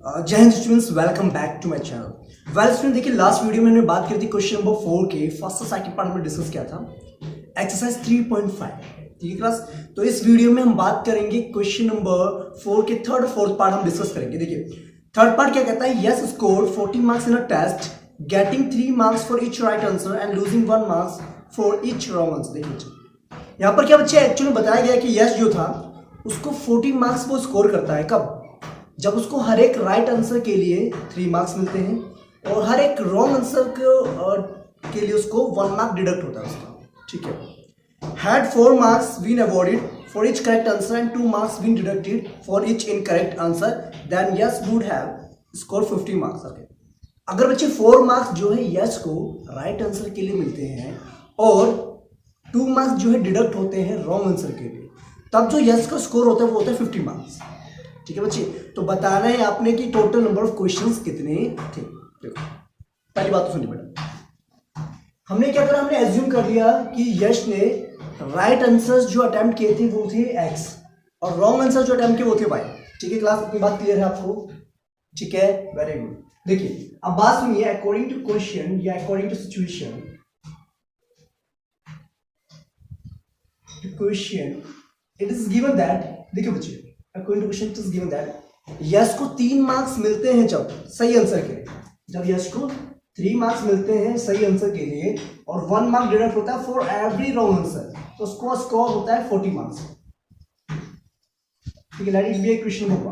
जय हिंद students, welcome back to my channel. Well student, देखिए लास्ट वीडियो में हमने बात की थी क्वेश्चन नंबर 4 के फर्स्ट और सेकंड पार्ट में डिस्कस किया था एक्सरसाइज 3.5। ठीक है क्लास, तो इस वीडियो में हम बात करेंगे क्वेश्चन नंबर 4 के थर्ड और फोर्थ पार्ट हम डिस्कस करेंगे। देखिए थर्ड पार्ट क्या कहता है, Yash scored 40 marks in a test getting 3 marks for each right answer and losing 1 marks for each wrong answer. देखिए यहाँ पर क्या बच्चे एक्चुअली बताया गया कि यस जो था उसको 40 मार्क्स वो स्कोर करता है कब, जब उसको हर एक राइट आंसर के लिए 3 मार्क्स मिलते हैं और हर एक रॉन्ग आंसर के लिए उसको 1 मार्क डिडक्ट होता है उसका। ठीक है, had 4 marks been awarded for each correct answer and 2 marks been deducted for each incorrect answer, then Yash would have score 50 marks. अगर बच्चे 4 मार्क्स जो है यस को राइट आंसर के लिए मिलते हैं और 2 मार्क्स जो है डिडक्ट होते हैं रॉन्ग आंसर के लिए, तब जो यस का स्कोर होता है वो होता है 50 मार्क्स। ठीक है बच्चे, तो बताना है आपने कि टोटल नंबर ऑफ क्वेश्चंस कितने थे। देखो पहली बात तो सुनिए बेटा, हमने क्या करा, हमने एज्यूम कर लिया कि यश ने राइट आंसर्स जो अटेम्प्ट किए थे वो थे एक्स और रॉन्ग आंसर जो अटेम्प्ट किए वो थे वाई। ठीक है क्लास, अपनी बात क्लियर है आपको? ठीक है, वेरी गुड। देखिए अब बात सुनिए, अकॉर्डिंग टू क्वेश्चन या according to situation, question it is given that, देखिए बच्चे according to question it is given that Yash को 3 मार्क्स मिलते हैं जब सही आंसर के लिए, जब यश को 3 मार्क्स मिलते हैं सही आंसर के लिए और 1 मार्क डिडक्ट होता है फॉर एवरी रॉन्ग आंसर, तो उसको स्कोर होता है 40 मार्क्स। ठीक है, let it be A question होगा।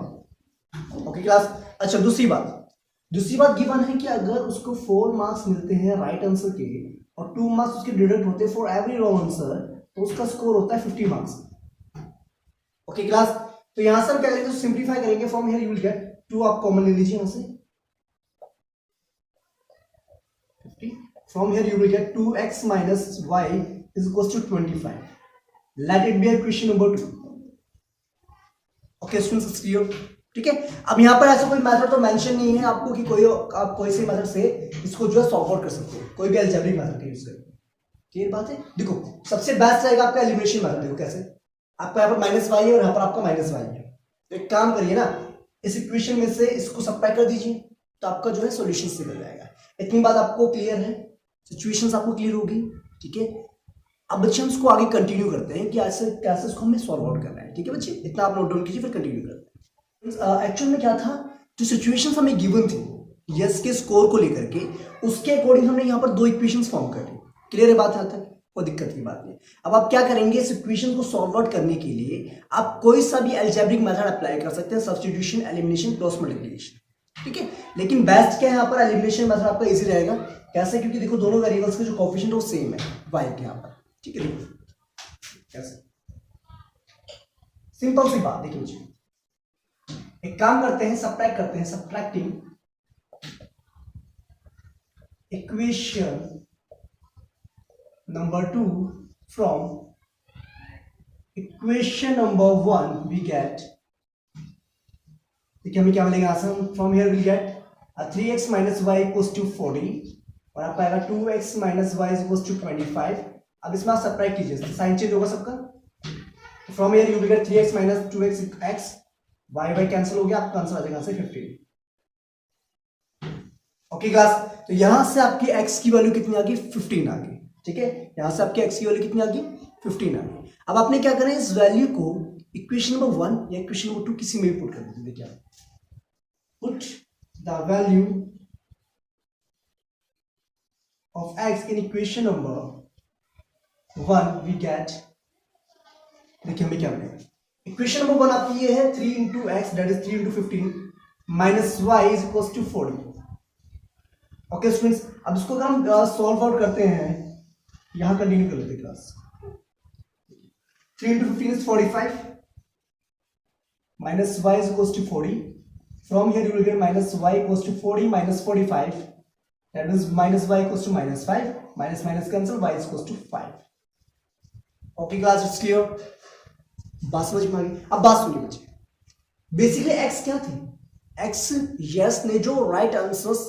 ओके क्लास, अच्छा दूसरी बात गिवन है कि अगर उसको 4 मार्क्स मिलते हैं राइट आंसर के और 2 मार्क्स उसके डिडक्ट होते हैं फॉर एवरी रॉन्ग आंसर, तो उसका स्कोर होता है 50 मार्क्स। ओके क्लास, तो यहां से हम क्या करेंगे, सिंपलीफाई करेंगे। From here you will gate 2, आप कॉमन ले लीजिए यहां से 50। From here you will gate 2x minus y is equals to 25. Let it be a question number 2. Okay students, it's clear? ठीक है, अब यहां पर ऐसा कोई मेथड तो मेंशन नहीं है आपको कि आप कोई से मेथड से इसको जो है सॉल्व आउट कर सकते हो, कोई भी अलजेब्रिक मेथड का यूज करके। क्लियर बात है? देखो सबसे बेस्ट रहेगा आपका एलिमिनेशन मेथड। देखो कैसे, आपका यहाँ पर माइनस वाई है और यहाँ पर आपका माइनस वाई है, तो एक काम करिए ना, इस इक्वेशन में से इसको सब्ट्रैक्ट कर दीजिए तो आपका जो है सॉल्यूशन निकल जाएगा। इतनी बात आपको क्लियर है, सिचुएशंस आपको क्लियर होगी। ठीक है, अब बच्चे हम इसको आगे कंटिन्यू करते हैं कि ऐसे कैसे इसको हमें सॉल्व आउट करना है। ठीक है बच्चे, इतना आप नोट डाउन कीजिए, फिर कंटिन्यू करते हैं। एक्चुअल में क्या था, जो सिचुएशंस हमें गिवन थी यस के स्कोर को लेकर के, उसके अकॉर्डिंग हमने यहाँ पर 2 इक्वेशंस फॉर्म कर ली। क्लियर है बात? यहाँ तक कोई दिक्कत की बात नहीं। अब आप क्या करेंगे, इस इक्वेशन को सॉल्व आउट करने के लिए आप कोई सा भी अलजेब्रिक मेथड अप्लाई कर सकते हैं, सब्स्टिट्यूशन, एलिमिनेशन, क्रॉस मल्टीप्लिकेशन। ठीक है, लेकिन बेस्ट क्या है यहाँ पर, एलिमिनेशन मेथड आपका इजी रहेगा। कैसे? क्योंकि देखो दोनों वेरिएबल्स के जो कोएफिशिएंट वो सेम है y के यहाँ पर। ठीक है, देखो कैसे, सिंपल सी बात। देखिए मुझे एक काम करते हैं, सब्ट्रैक्ट करते हैं, subtracting equation number 2 from equation number 1 we get, देखिए हमें क्या मिलेगा आसान, from here we get 3x minus y equals to 40 और आपका आएगा 2x minus y equals to 25। अब इसमें आप सब्ट्रैक्ट कीजिए, साइन चेंज होगा सबका। from here you will get 3x minus 2x x, y cancel हो गया, आपका आंसर आ जाएगा 15। ओके क्लास, तो यहां से आपकी x की वैल्यू कितनी आ गई, 15 आ गई। ठीक है, यहां से आपकी x की वैल्यू कितनी आ गई, 15 आ गई। अब आपने क्या करना है, इस वैल्यू को इक्वेशन नंबर 1 या इक्वेशन नंबर 2 किसी में भी पुट कर दीजिए। देखिए put the value of x in equation number 1 we get, देखिए हमें क्या मिलेगा, इक्वेशन नंबर 1 आपकी ये है 3 into x that is 3 into 15 minus y is equals to 40। Okay students, अब इसको अगर हम सॉल्व आउट करते हैं, यहां कंटिन्यू कर लेते हैं class. 3 into 15 is 45 minus y is equals to 40। From here you will get minus y equals to 40 minus 45, that means minus y equals to minus 5, minus minus cancel, y is equals to 5। Okay class, it's clear? बात समझ में आ गई? अब बात सुनिए बच्चे, basically x क्या थी, x यस ने जो राइट आंसर्स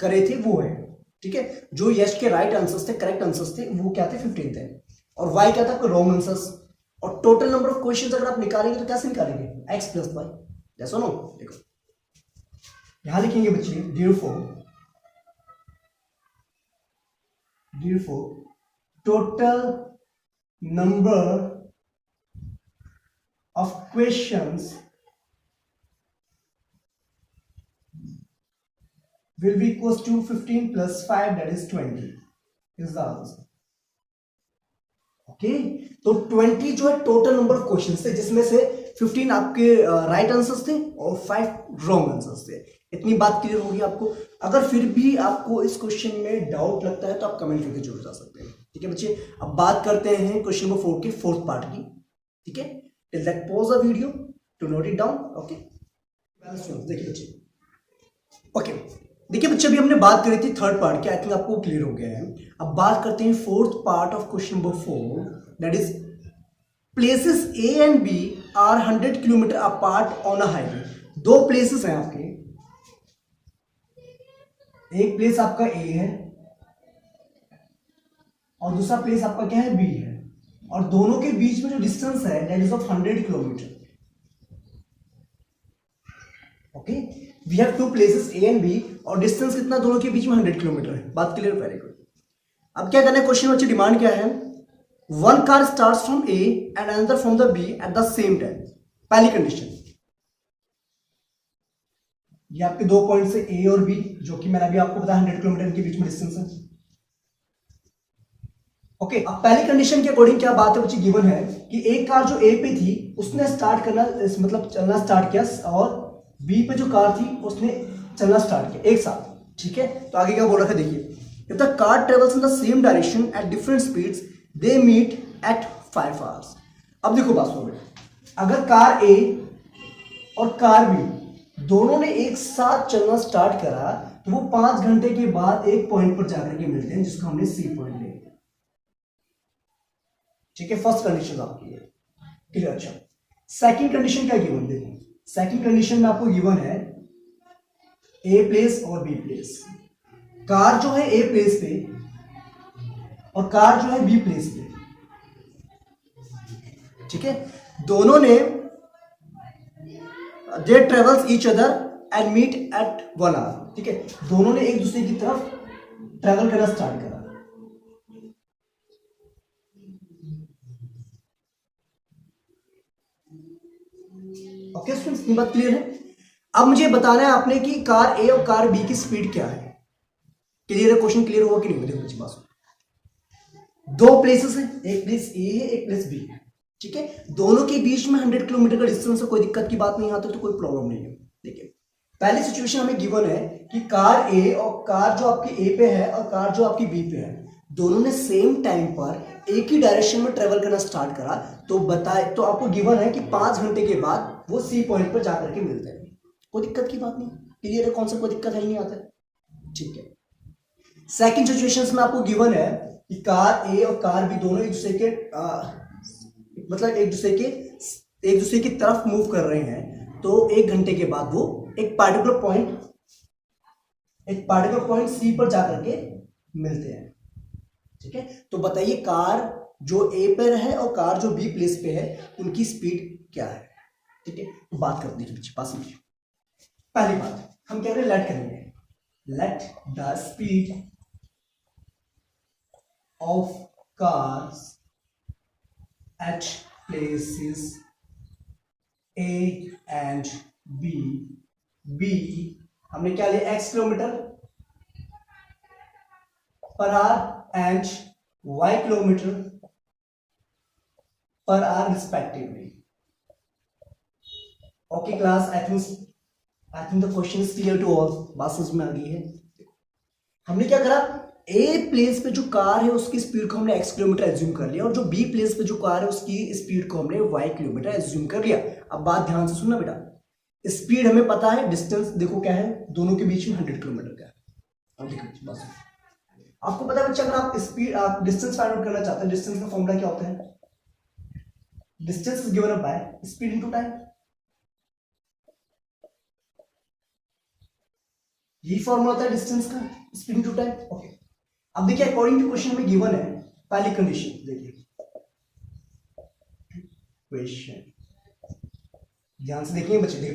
करे थे वो है। ठीक है, जो यश के राइट आंसर्स थे, करेक्ट आंसर्स थे, वो क्या थे, 15 थे, और y क्या था, आपका रॉन्ग आंसर्स। और टोटल नंबर ऑफ क्वेश्चंस अगर आप निकालेंगे तो कैसे निकालेंगे, x प्लस वाई, जैसा नो। देखो यहां लिखेंगे बच्चे therefore total number of questions will be equals to 15 plus 5, that is 20 is the answer. Okay तो 20 जो है टोटल नंबर ऑफ क्वेश्चंस थे, जिसमें से 15 आपके राइट आंसर्स थे और 5 रॉन्ग आंसर्स थे। इतनी बात क्लियर होगी आपको। अगर फिर भी आपको इस क्वेश्चन में डाउट लगता है तो आप कमेंट करके जरूर जा सकते हैं। ठीक है बच्चे, अब बात करते हैं क्वेश्चन नंबर 4 के फोर्थ पार्ट की। ठीक है, till that pause the video to note it down. Okay देखिए बच्चे, ओके देखिए बच्चे, अभी हमने बात करी थी थर्ड पार्ट की, आई थिंक आपको क्लियर हो गया है। अब बात करते हैं fourth part of question number 4, that is places A and B are 100 kilometre apart on a highway. दो प्लेसेस हैं आपके, एक प्लेस आपका ए है और दूसरा प्लेस आपका क्या है, बी है, और दोनों के बीच में जो डिस्टेंस है that is of 100 kilometre. Okay, we have two places A and B और डिस्टेंस कितना दोनों के बीच में 100 किलोमीटर है। बात क्लियर, वेरी गुड। अब क्या करना है, क्वेश्चन बच्चे डिमांड क्या है, one car starts from A and another from the B at the same time. पहली कंडीशन, ये आपके दो पॉइंट से ए और बी, जो कि मैंने अभी आपको बताया 100 किलोमीटर के बीच में डिस्टेंस है। ओके, अब पहली कंडीशन के अकॉर्डिंग क्या बात है बच्चे, गिवन है कि एक कार जो ए पे थी उसने स्टार्ट करना मतलब चलना स्टार्ट किया और बी पे जो कार थी उसने चलना स्टार्ट किया एक साथ। ठीक है, तो आगे क्या बोल रखा है देखिए, if the car travels in the same direction at different speeds they meet at 5 hours. अब देखो बात सुनो बेटा, अगर कार ए और कार बी दोनों ने एक साथ चलना स्टार्ट करा तो वो 5 घंटे के बाद एक पॉइंट पर जाकर के मिलते हैं, जिसको हमने सी पॉइंट ले लिया। ठीक है, फर्स्ट कंडीशन आपकी है क्लियर। अच्छा, सेकंड कंडीशन क्या गिवन, देखो सेकंड कंडीशन में आपको गिवन है ए प्लेस और बी प्लेस। कार जो है ए प्लेस पे और कार जो है बी प्लेस पे। ठीक है, दोनों ने they travels each other and meet at 1 hour. ठीक है, दोनों ने एक दूसरे की तरफ ट्रेवल करना स्टार्ट करा। ओके स्टूडेंट्स, ये बात क्लियर है। अब मुझे बताना है आपने कि कार ए और कार बी की स्पीड क्या है। क्लियर है, क्वेश्चन क्लियर हुआ कि नहीं? देखो बच्चे, पास दो प्लेसेस हैं, एक प्लेस ए है एक प्लेस बी है। ठीक है, दोनों के बीच में 100 किलोमीटर का डिस्टेंस है, कोई दिक्कत की बात नहीं, आता तो कोई प्रॉब्लम नहीं है। देखिए पहली सिचुएशन हमें गिवन है कि कार ए और कार जो आपकी ए पे है और कार जो आपकी बी पे है, दोनों ने सेम टाइम पर एक ही डायरेक्शन में ट्रेवल करना स्टार्ट करा। तो बताए तो आपको गिवन है कि 5 घंटे के बाद वो सी पॉइंट पर जाकर के मिलते हैं। कोई दिक्कत की बात नहीं, क्लियर है, कौन सा कोई दिक्कत है नहीं आता है। ठीक है, सेकंड सिचुएशंस में आपको गिवन है कि कार ए और कार बी दोनों एक दूसरे के मतलब एक दूसरे की तरफ मूव कर रहे हैं, तो 1 घंटे के बाद वो एक पार्टिकुलर पॉइंट सी पर जाकर के मिलते हैं। ठीक है, तो बताइए कार जो ए पर है और कार जो बी प्लेस पे है उनकी स्पीड क्या है। ठीक है, तो बात करते हैं बच्चे, पास में पहली बात हम कह रहे हैं लेट करेंगे, let the speed of cars at places A and B. B हमने क्या लिया, x kilometre per hour and y kilometre per hour respectively. Okay class, I think the question is clear to all. बात समझ में आ गई है। हमने क्या करा, ए प्लेस पे जो कार है उसकी स्पीड को हमने x किलोमीटर एज्यूम कर लिया और जो बी प्लेस पे जो कार है उसकी स्पीड को हमने y किलोमीटर एज्यूम कर लिया। अब बात ध्यान से सुनना बेटा, स्पीड हमें पता है, डिस्टेंस देखो क्या है, दोनों के बीच में 100 किलोमीटर का है। अब देखो बस आपको पता है बच्चा, अगर आप डिस्टेंस फाइंड आउट करना चाहते हैं, डिस्टेंस का फॉर्मूला क्या होता है, distance is given up by speed into time. यही फॉर्मूला होता है डिस्टेंस का, स्पीड इनटू टाइम। ओके, अब देखिए अकॉर्डिंग टू क्वेश्चन में गिवन है पहली कंडीशन, देखिए क्वेश्चन ध्यान से देखिए बच्चे, देखिए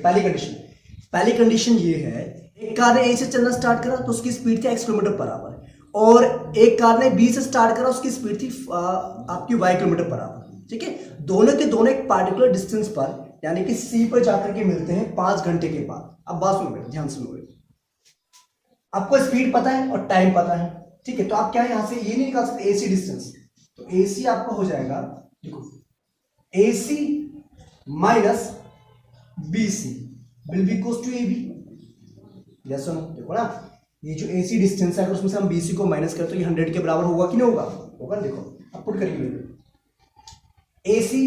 पहली कंडीशन ये है, एक कार ने ए से चलना स्टार्ट करा तो उसकी स्पीड थी x किलोमीटर पर आवर, और एक कार ने बी से स्टार्ट करा उसकी स्पीड थी आपकी y किलोमीटर पर आवर। ठीक है, दोनों के दोनों एक पार्टिकुलर डिस्टेंस पर यानी कि सी पर जाकर के मिलते हैं 5 घंटे के बाद। अब बात सुनो, ध्यान सुनो, आपको स्पीड पता है और टाइम पता है। ठीक है, तो आप क्या यहां से ये नहीं निकाल सकते एसी डिस्टेंस, तो एसी आपका हो जाएगा, देखो AC minus BC will be equals to AB. Yes और नो, देखो ना, ये जो एसी डिस्टेंस है अगर उसमें से हम बीसी को माइनस करें तो ये 100 के बराबर होगा कि नहीं होगा? होगा। देखो अब पुट करिए, एसी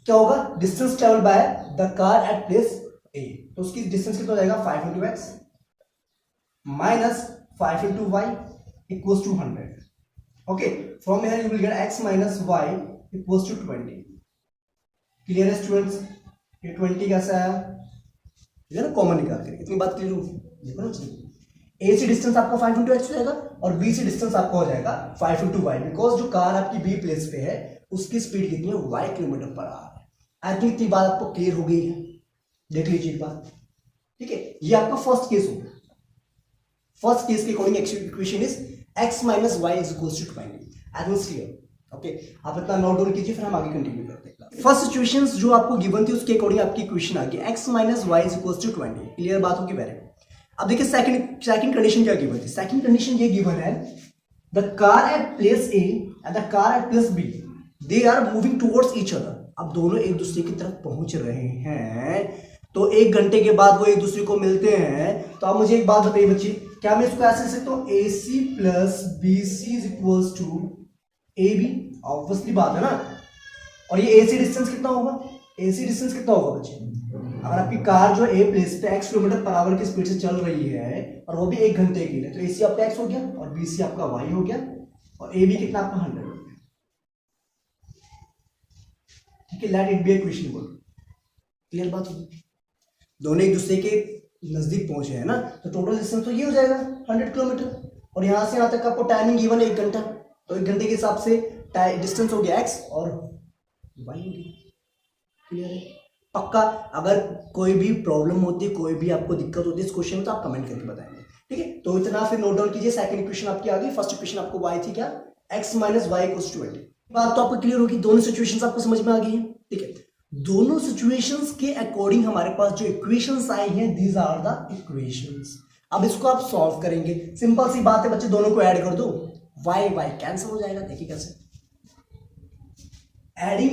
क्या होगा? Distance travel by the car at place A, तो उसकी डिस्टेंस कितना हो जाएगा? 5 into x minus 5 into y equals to 100। Okay, from here you will get x minus y equals to 20। Clear है स्टूडेंट्स? ये 20 कैसा है? ठीक है ना, कॉमन निकाल कर, इतनी बात क्लियर होगी। देखो ना, ए से डिस्टेंस आपका 5 इंटू एक्स हो जाएगा और बी से डिस्टेंस आपका हो जाएगा 5 इंटू वाई, बिकॉज जो कार आपकी बी प्लेस पे है उसकी स्पीड कितनी है? y किलोमीटर पर आवर है। आई थिंक इतनी बात आपको क्लियर हो गई है। देख लीजिए एक बात, ठीक है, ये आपका फर्स्ट केस हो गया। फर्स्ट केस के according equation is x minus y is equals to 20। I think clear. Okay, आप इतना नोट डाउन कीजिए, फिर हम आगे कंटिन्यू करते हैं। फर्स्ट सिचुएशंस जो आपको गिवन थी उसके अकॉर्डिंग आपकी इक्वेशन आ गई x minus y is equals to 20। Clear बात होगी? वेरी। अब देखिए सेकंड कंडीशन क्या गिवन थी। सेकंड कंडीशन ये गिवन है, the car at place A and the car at place B they are moving towards each other. अब दोनों एक दूसरे की तरफ पहुंच रहे हैं, तो 1 घंटे के बाद वो एक दूसरे को मिलते हैं। तो आप मुझे एक बात बताइए बच्चे, क्या मैं इसको ऐसे लिख सकता हूँ? A C plus B C is equals to A B. Obviously बात है ना। और ये ए सी डिस्टेंस कितना होगा? ए सी डिस्टेंस कितना होगा बच्चे? अगर आपकी कार जो ए प्लेस पे x किलोमीटर पर आवर की स्पीड से चल रही है और वो भी 1 घंटे के लिए, तो ए सी आपका x हो गया और बी सी आपका y हो गया और ए बी कितना आपका 100 हो गया। ठीक है, let it be equation 1। Clear बात होगी? दोनों एक दूसरे के नजदीक पहुंचे हैं ना, तो टोटल डिस्टेंस तो ये हो जाएगा 100 किलोमीटर, और यहां से यहां तक आपको टाइमिंग गिवन है 1 घंटा, तो 1 घंटे के हिसाब से डिस्टेंस हो गया x और y हो गया। क्लियर है? पक्का? अगर कोई भी प्रॉब्लम होती है, कोई भी आपको दिक्कत होती है इस क्वेश्चन में, तो आप कमेंट करके बताएंगे। ठीक है, तो इतना फिर नोट डाउन कीजिए। सेकंड इक्वेशन आपकी आ गई। फर्स्ट इक्वेशन आपको y थी क्या? x minus y equals to 20। बात तो आपको क्लियर होगी, दोनों सिचुएशंस आपको समझ में आ गई है। ठीक है, दोनों सिचुएशंस के अकॉर्डिंग हमारे पास जो इक्वेशंस आई हैं, दीज आर द इक्वेशंस। अब इसको आप सॉल्व करेंगे। सिंपल सी बात है बच्चे, दोनों को ऐड कर दो, y y कैंसिल हो जाएगा। देखिए कैसे, adding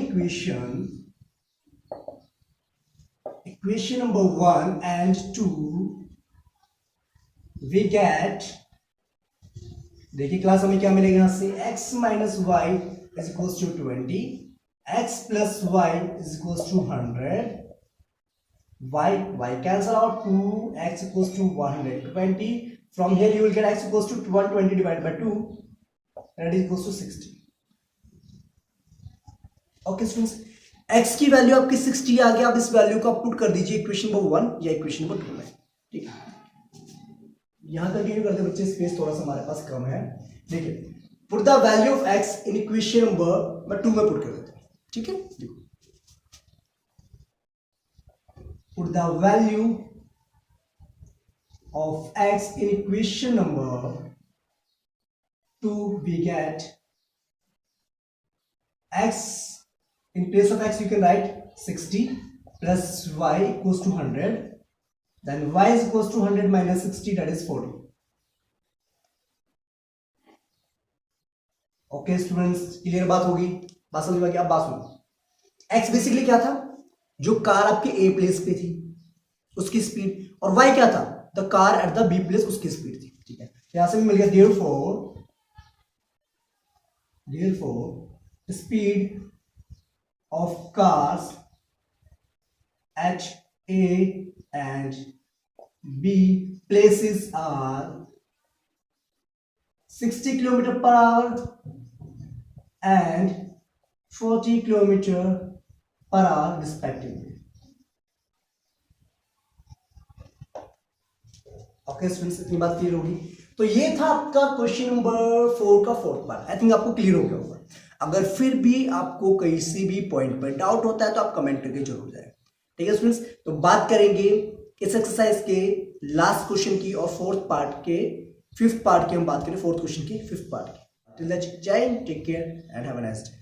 equation number 1 and 2 we get, देखिए क्लास हमें क्या मिलेगा यहां से? x minus y is equals to 20, x plus y is equals to 100, y cancel out, 2x equals to 120. From here you will get x equals to 120 divided by 2, that is equals to 60. Okay students, x की value आपकी 60 आ गया। अब इस value को आप put कर दीजिए equation number 1 या इक्वेशन नंबर 2 में। ठीक है, यहां कंटिन्यू करते बच्चे, स्पेस थोड़ा सा हमारे पास कम है। देखिए, put the value of x in equation number 2 में पुट कर देते हैं। ठीक है, देखो, put the value of x in equation number 2, we get x, in place of x you can write 60 plus y equals to 100, then y is equals to 100 minus 60, that is 40. Okay students, clear बात होगी? बात समझ में आ गई? अब बात सुनो, x basically क्या था? जो कार आपके ए प्लेस पे थी उसकी स्पीड, और y क्या था? The car at the B place उसकी स्पीड थी। ठीक है, यहां से भी मिल गया therefore speed of cars at A and B places are 60 km per hour and 40 km per hour respectively. Okay students, इतनी बात क्लियर होगी? तो ये था आपका क्वेश्चन नंबर 4 का फोर्थ पार्ट। आई थिंक आपको क्लियर हो गया होगा। अगर फिर भी आपको किसी भी पॉइंट पर डाउट होता है तो आप कमेंट करके जरूर जाए। ठीक है स्टूडेंट्स, तो बात करेंगे इस एक्सरसाइज के लास्ट क्वेश्चन की और फोर्थ पार्ट के फिफ्थ पार्ट की हम बात करें, फोर्थ क्वेश्चन के फिफ्थ पार्ट की। टिल दैट, जय हिंद, take care and have a nice day.